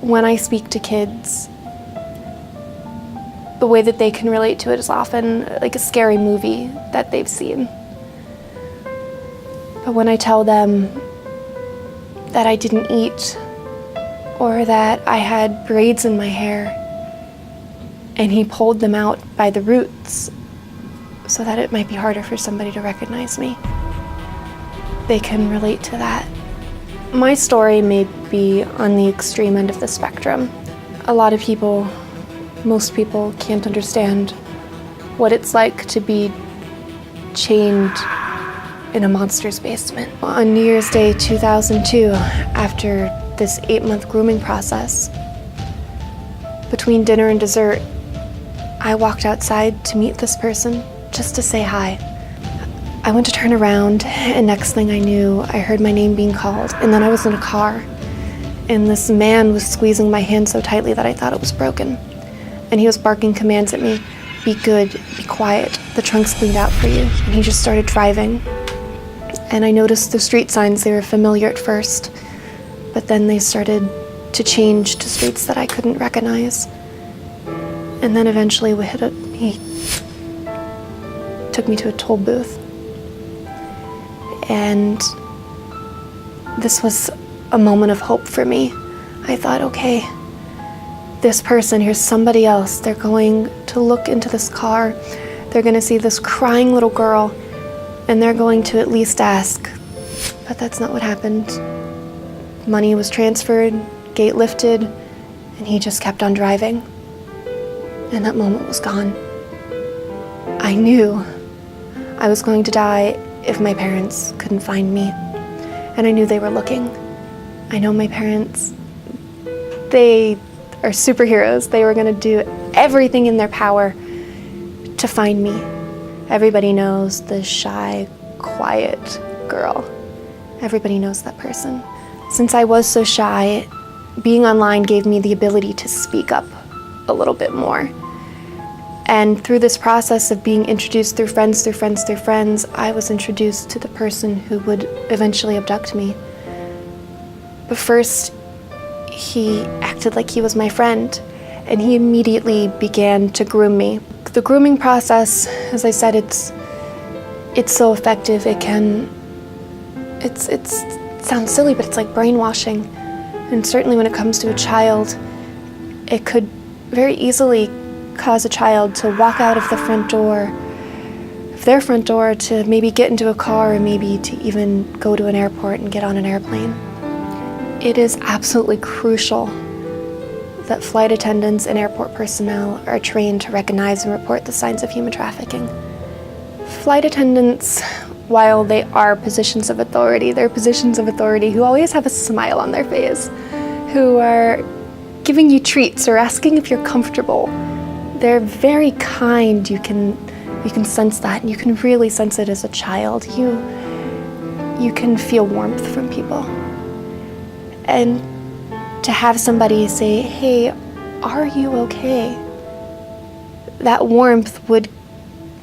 When I speak to kids, the way that they can relate to it is often like a scary movie that they've seen. But when I tell them that I didn't eat, or that I had braids in my hair, and he pulled them out by the roots so that it might be harder for somebody to recognize me, they can relate to that. My story may be on the extreme end of the spectrum. A lot of people, most people, can't understand what it's like to be chained in a monster's basement. On New Year's Day 2002, after this 8-month grooming process, between dinner and dessert, I walked outside to meet this person just to say hi. I went to turn around, and next thing I knew, I heard my name being called, and then I was in a car, and this man was squeezing my hand so tightly that I thought it was broken. And he was barking commands at me: be good, be quiet, the trunk's cleaned out for you. And he just started driving. And I noticed the street signs, they were familiar at first, but then they started to change to streets that I couldn't recognize. And then eventually he took me to a toll booth. And this was a moment of hope for me. I thought, okay, this person, here's somebody else. They're going to look into this car. They're going to see this crying little girl, and they're going to at least ask. But that's not what happened. Money was transferred, gate lifted, and he just kept on driving. And that moment was gone. I knew I was going to die if my parents couldn't find me. And I knew they were looking. I know my parents, they are superheroes. They were going to do everything in their power to find me. Everybody knows the shy, quiet girl. Everybody knows that person. Since I was so shy, being online gave me the ability to speak up a little bit more. And through this process of being introduced through friends, I was introduced to the person who would eventually abduct me. But first, he acted like he was my friend, and he immediately began to groom me. The grooming process, as I said, it's so effective. It sounds silly, but it's like brainwashing. And certainly when it comes to a child, it could very easily cause a child to walk out of the front door, of their front door, to maybe get into a car, or maybe to even go to an airport and get on an airplane. It is absolutely crucial that flight attendants and airport personnel are trained to recognize and report the signs of human trafficking. Flight attendants, while they are positions of authority, they're positions of authority who always have a smile on their face, who are giving you treats or asking if you're comfortable. They're very kind. You can sense that, and you can really sense it as a child. You can feel warmth from people. And to have somebody say, hey, are you okay? That warmth would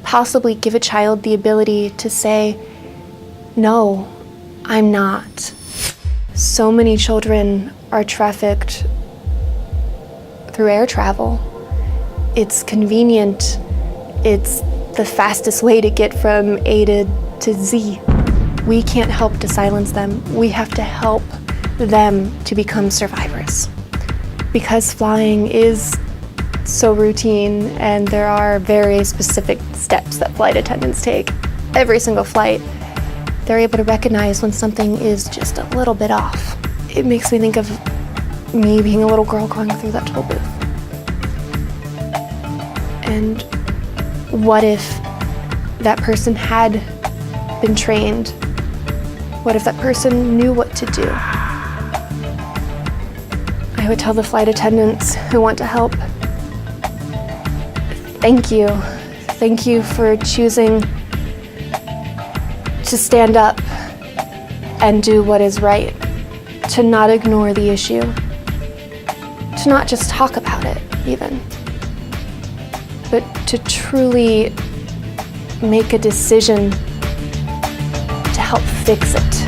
possibly give a child the ability to say, no, I'm not. So many children are trafficked through air travel. It's convenient. It's the fastest way to get from A to Z. We can't help to silence them. We have to help them to become survivors. Because flying is so routine, and there are very specific steps that flight attendants take. Every single flight, they're able to recognize when something is just a little bit off. It makes me think of me being a little girl going through that toll booth. And what if that person had been trained? What if that person knew what to do? I would tell the flight attendants who want to help, thank you. Thank you for choosing to stand up and do what is right, to not ignore the issue, to not just talk about it even, but to truly make a decision to help fix it.